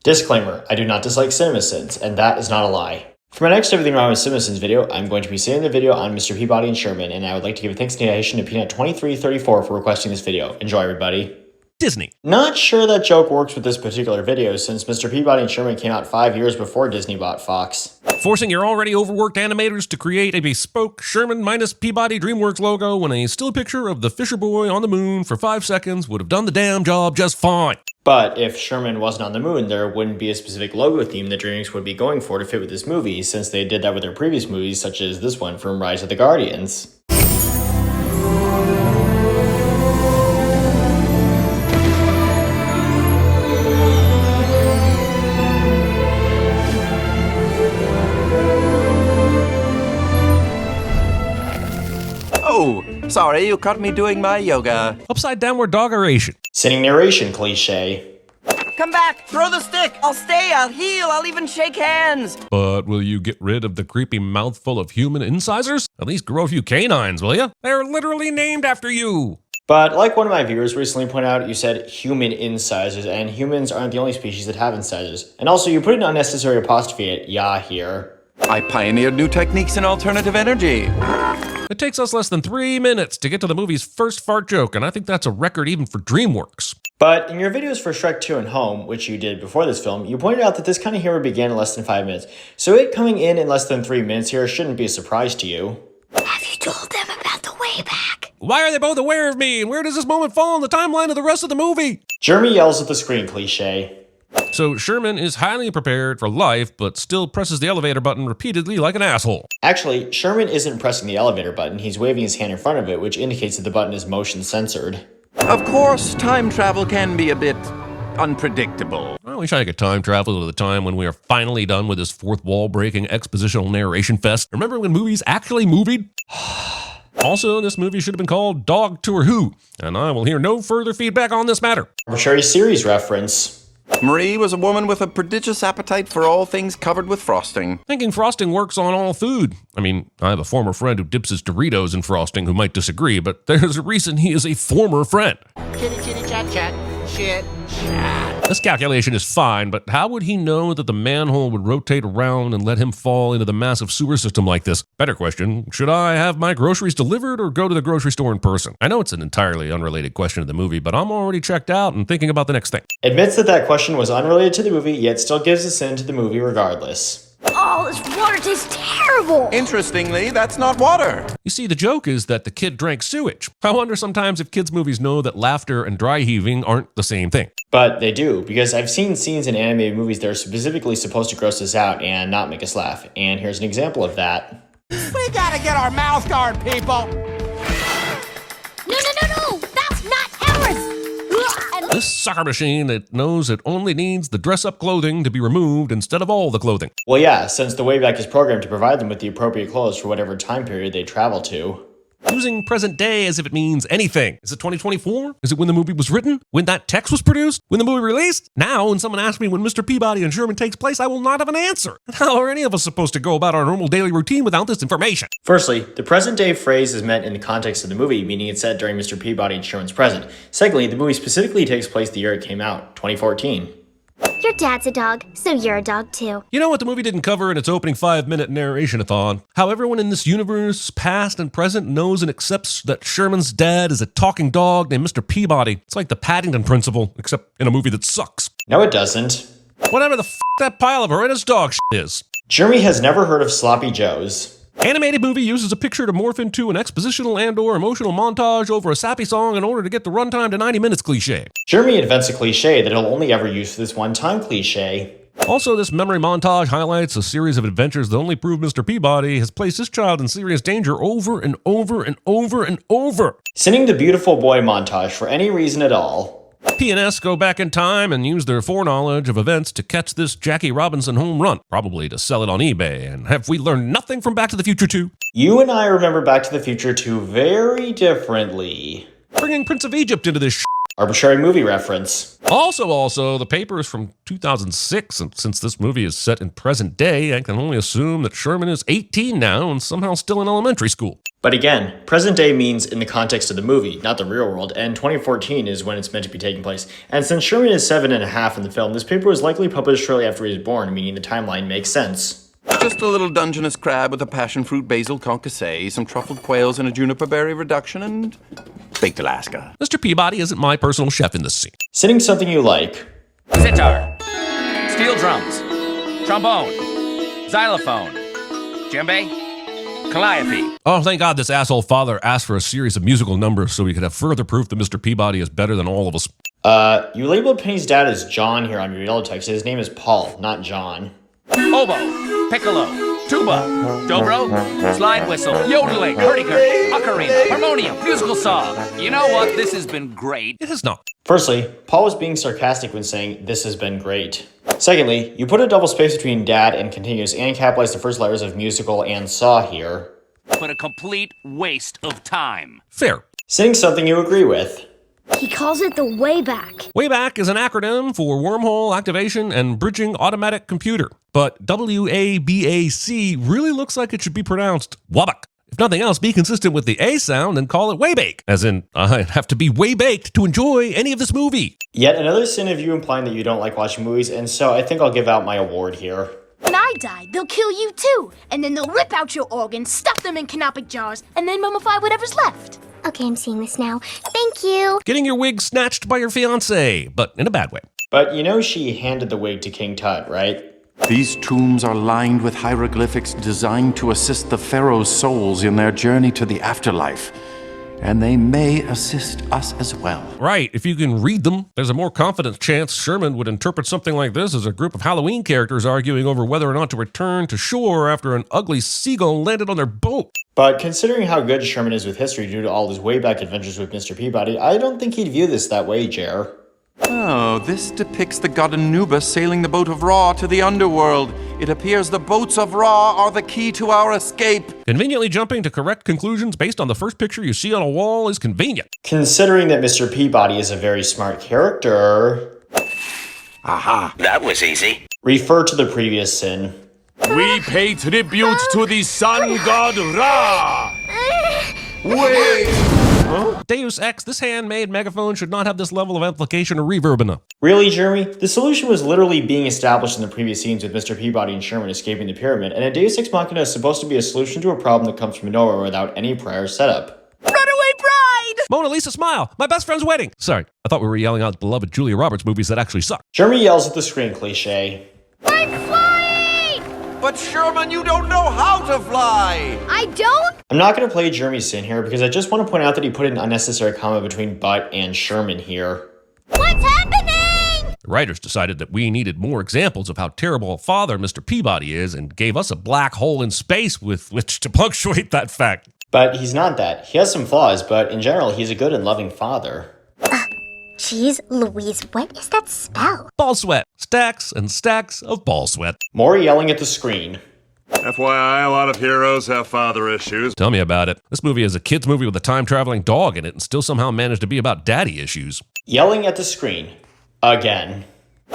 Disclaimer, I do not dislike CinemaSins, and that is not a lie. For my next Everything Wrong with CinemaSins video, I'm going to be saying the video on Mr. Peabody and Sherman, and I would like to give a thanks to Peanut2334 for requesting this video. Enjoy, everybody. Disney. Not sure that joke works with this particular video, since Mr. Peabody and Sherman came out 5 years before Disney bought Fox. Forcing your already overworked animators to create a bespoke Sherman minus Peabody DreamWorks logo when a still picture of the Fisher Boy on the moon for 5 seconds would have done the damn job just fine. But if Sherman wasn't on the moon, there wouldn't be a specific logo theme that DreamWorks would be going for to fit with this movie, since they did that with their previous movies, such as this one from Rise of the Guardians. Oh, sorry, you caught me doing my yoga. Upside downward doggeration. Singing narration cliche. Come back, throw the stick. I'll stay, I'll heal, I'll even shake hands. But will you get rid of the creepy mouthful of human incisors? At least grow a few canines, will you? They're literally named after you. But like one of my viewers recently pointed out, you said human incisors, and humans aren't the only species that have incisors. And also, you put an unnecessary apostrophe at "ya" here. I pioneered new techniques in alternative energy. It takes us less than 3 minutes to get to the movie's first fart joke, and I think that's a record even for DreamWorks. But in your videos for Shrek 2 and Home, which you did before this film, you pointed out that this kind of humor began in less than 5 minutes. So it coming in less than 3 minutes here shouldn't be a surprise to you. Have you told them about the WABAC? Why are they both aware of me, and where does this moment fall in the timeline of the rest of the movie? Jeremy yells at the screen cliche. So Sherman is highly prepared for life, but still presses the elevator button repeatedly like an asshole. Actually, Sherman isn't pressing the elevator button, he's waving his hand in front of it, which indicates that the button is motion censored. Of course, time travel can be a bit unpredictable. I wish I could time travel to the time when we are finally done with this fourth wall-breaking expositional narration fest. Remember when movies actually movied? Also, this movie should have been called Dog to Her Who, and I will hear no further feedback on this matter. Arbitrary series reference. Marie was a woman with a prodigious appetite for all things covered with frosting. Thinking frosting works on all food. I mean, I have a former friend who dips his Doritos in frosting who might disagree, but there's a reason he is a former friend. Chitty chitty chat chat, shit chat. This calculation is fine, but how would he know that the manhole would rotate around and let him fall into the massive sewer system like this? Better question, should I have my groceries delivered or go to the grocery store in person? I know it's an entirely unrelated question to the movie, but I'm already checked out and thinking about the next thing. Admits that that question was unrelated to the movie, yet still gives us into the movie regardless. Oh, this water tastes terrible! Interestingly, that's not water. You see, the joke is that the kid drank sewage. I wonder sometimes if kids' movies know that laughter and dry heaving aren't the same thing. But they do, because I've seen scenes in animated movies that are specifically supposed to gross us out and not make us laugh. And here's an example of that. We gotta get our mouth guard, people! No! That's not ours! This sucker machine that knows it only needs the dress-up clothing to be removed instead of all the clothing. Well, yeah, since the WABAC is programmed to provide them with the appropriate clothes for whatever time period they travel to. Using present day as if it means anything. Is it 2024? Is it when the movie was written? When that text was produced? When the movie released? Now, when someone asks me when Mr. Peabody and Sherman takes place, I will not have an answer. How are any of us supposed to go about our normal daily routine without this information? Firstly, the present day phrase is meant in the context of the movie, meaning it's set during Mr. Peabody and Sherman's present. Secondly, the movie specifically takes place the year it came out, 2014. Your dad's a dog, so you're a dog too. You know what the movie didn't cover in its opening 5-minute narration-a-thon? How everyone in this universe, past and present, knows and accepts that Sherman's dad is a talking dog named Mr. Peabody. It's like the Paddington Principle, except in a movie that sucks. No, it doesn't. Whatever the f*** that pile of horrendous dog shit is. Jeremy has never heard of Sloppy Joes. Animated movie uses a picture to morph into an expositional and/or emotional montage over a sappy song in order to get the runtime to 90 minutes cliche. Jeremy invents a cliche that he'll only ever use for this one-time cliche. Also, this memory montage highlights a series of adventures that only prove Mr. Peabody has placed his child in serious danger over and over and over and over. Sending the beautiful boy montage for any reason at all. P&S go back in time and use their foreknowledge of events to catch this Jackie Robinson home run, probably to sell it on eBay. And have we learned nothing from Back to the Future 2? You and I remember Back to the Future 2 very differently. Bringing Prince of Egypt into this Arbitrary movie reference. Also, the paper is from 2006, and since this movie is set in present day, I can only assume that Sherman is 18 now and somehow still in elementary school. But again, present day means in the context of the movie, not the real world, and 2014 is when it's meant to be taking place. And since Sherman is 7.5 in the film, this paper was likely published shortly after he was born, meaning the timeline makes sense. Just a little Dungeness crab with a passion fruit basil concassé, some truffled quails and a juniper berry reduction, and baked Alaska. Mr. Peabody isn't my personal chef in this scene. Sitting something you like. Sitar. Steel drums. Trombone. Xylophone. Djembe. Calliope. Oh, thank God this asshole father asked for a series of musical numbers so we could have further proof that Mr. Peabody is better than all of us. You labeled Penny's dad as John here on your yellow text. His name is Paul, not John. Oboe. Piccolo. Tuba. Dobro. Slide whistle. Yodeling. Hurdy-gurdy. Ocarina. Harmonium. Musical saw. You know what? This has been great. It has not. Firstly, Paul was being sarcastic when saying, "This has been great." Secondly, you put a double space between dad and continuous and capitalized the first letters of musical and saw here. But a complete waste of time. Fair. Sitting something you agree with. He calls it the WABAC. WABAC is an acronym for Wormhole Activation and Bridging Automatic Computer, but WABAC really looks like it should be pronounced WABAC. If nothing else, be consistent with the A sound and call it way bake, as in, I'd have to be way baked to enjoy any of this movie. Yet another sin of you implying that you don't like watching movies, and so I think I'll give out my award here. When I die, they'll kill you too. And then they'll rip out your organs, stuff them in canopic jars, and then mummify whatever's left. Okay, I'm seeing this now. Thank you. Getting your wig snatched by your fiancé, but in a bad way. But you know she handed the wig to King Tut, right? These tombs are lined with hieroglyphics designed to assist the pharaoh's souls in their journey to the afterlife. And they may assist us as well. Right, if you can read them, there's a more confident chance Sherman would interpret something like this as a group of Halloween characters arguing over whether or not to return to shore after an ugly seagull landed on their boat. But considering how good Sherman is with history due to all his way back adventures with Mr. Peabody, I don't think he'd view this that way, Jer. Oh, this depicts the god Anubis sailing the boat of Ra to the underworld. It appears the boats of Ra are the key to our escape. Conveniently jumping to correct conclusions based on the first picture you see on a wall is convenient. Considering that Mr. Peabody is a very smart character... Aha. That was easy. Refer to the previous sin. We pay tribute to the sun god Ra! Deus Ex, this handmade megaphone should not have this level of amplification or reverb enough. Really, Jeremy? The solution was literally being established in the previous scenes with Mr. Peabody and Sherman escaping the pyramid, and a Deus Ex Machina is supposed to be a solution to a problem that comes from nowhere without any prior setup. Runaway bride! Mona Lisa, smile! My best friend's wedding! Sorry, I thought we were yelling out beloved Julia Roberts movies that actually suck. Jeremy yells at the screen cliche. I'm flying! But Sherman, you don't know how to fly! I don't? I'm not going to play Jeremy's sin here because I just want to point out that he put an unnecessary comma between but and Sherman here. What's happening? The writers decided that we needed more examples of how terrible a father Mr. Peabody is and gave us a black hole in space with which to punctuate that fact. But he's not that. He has some flaws, but in general, he's a good and loving father. Jeez Louise, what is that spell? Ball sweat. Stacks and stacks of ball sweat. More yelling at the screen. FYI, a lot of heroes have father issues. Tell me about it. This movie is a kid's movie with a time-traveling dog in it and still somehow managed to be about daddy issues. Yelling at the screen. Again.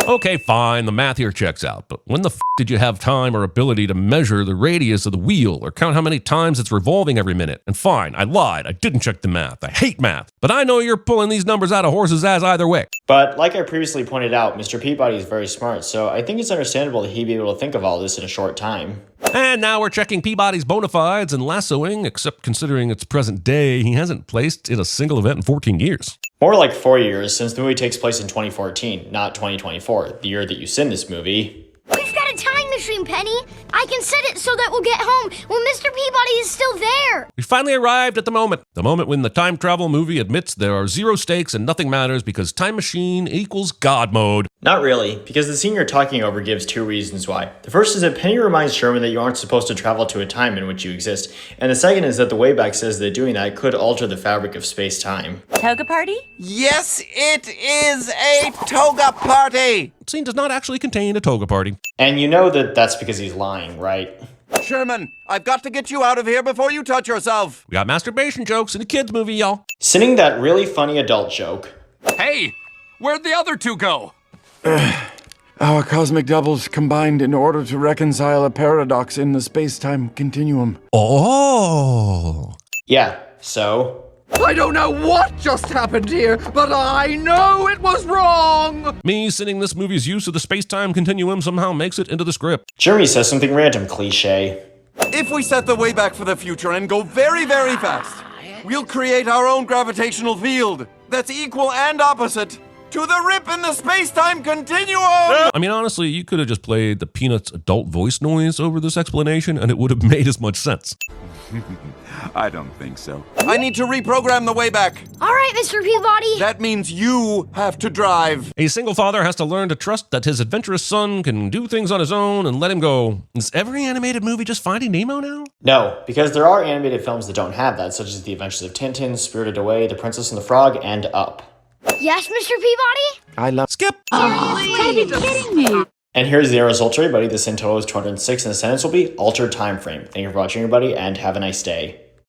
Okay, fine, the math here checks out, but when the did you have time or ability to measure the radius of the wheel or count how many times it's revolving every minute? And fine, I lied, I didn't check the math, I hate math, but I know you're pulling these numbers out of horses' ass either way. But like I previously pointed out, Mr. Peabody is very smart, so I think it's understandable that he'd be able to think of all this in a short time. And now we're checking Peabody's bona fides and lassoing, except considering its present day, he hasn't placed in a single event in 14 years. More like 4 years, since the movie takes place in 2014, not 2024, the year that you sin this movie. We've got a time machine, Penny. I can set it so that we'll get home when Mr. Peabody is still there. We finally arrived at the moment when the time travel movie admits there are zero stakes and nothing matters because time machine equals God mode. Not really, because the scene you're talking over gives two reasons why. The first is that Penny reminds Sherman that you aren't supposed to travel to a time in which you exist, and the second is that the WABAC says that doing that could alter the fabric of space-time. Toga party? Yes, it is a toga party! The scene does not actually contain a toga party. And you know that that's because he's lying, right? Sherman, I've got to get you out of here before you touch yourself. We got masturbation jokes in a kid's movie, y'all. Sinning that really funny adult joke. Hey, where'd the other two go? Our cosmic doubles combined in order to reconcile a paradox in the space-time continuum. Oh. Yeah, so... I don't know what just happened here, but I know it was wrong! Me saying this movie's use of the space-time continuum somehow makes it into the script. Jeremy says something random, cliche. If we set the way back for the future and go very, very fast, we'll create our own gravitational field that's equal and opposite to the rip in the space-time continuum! I mean, honestly, you could have just played the Peanuts adult voice noise over this explanation and it would have made as much sense. I don't think so. I need to reprogram the way back. All right, Mr. Peabody. That means you have to drive. A single father has to learn to trust that his adventurous son can do things on his own and let him go. Is every animated movie just Finding Nemo now? No, because there are animated films that don't have that, such as The Adventures of Tintin, Spirited Away, The Princess and the Frog, and Up. Yes, Mr. Peabody? I love Skip! You gotta be kidding me. And here's the results, everybody. This in total is 206, and the sentence will be altered time frame. Thank you for watching, everybody, and have a nice day.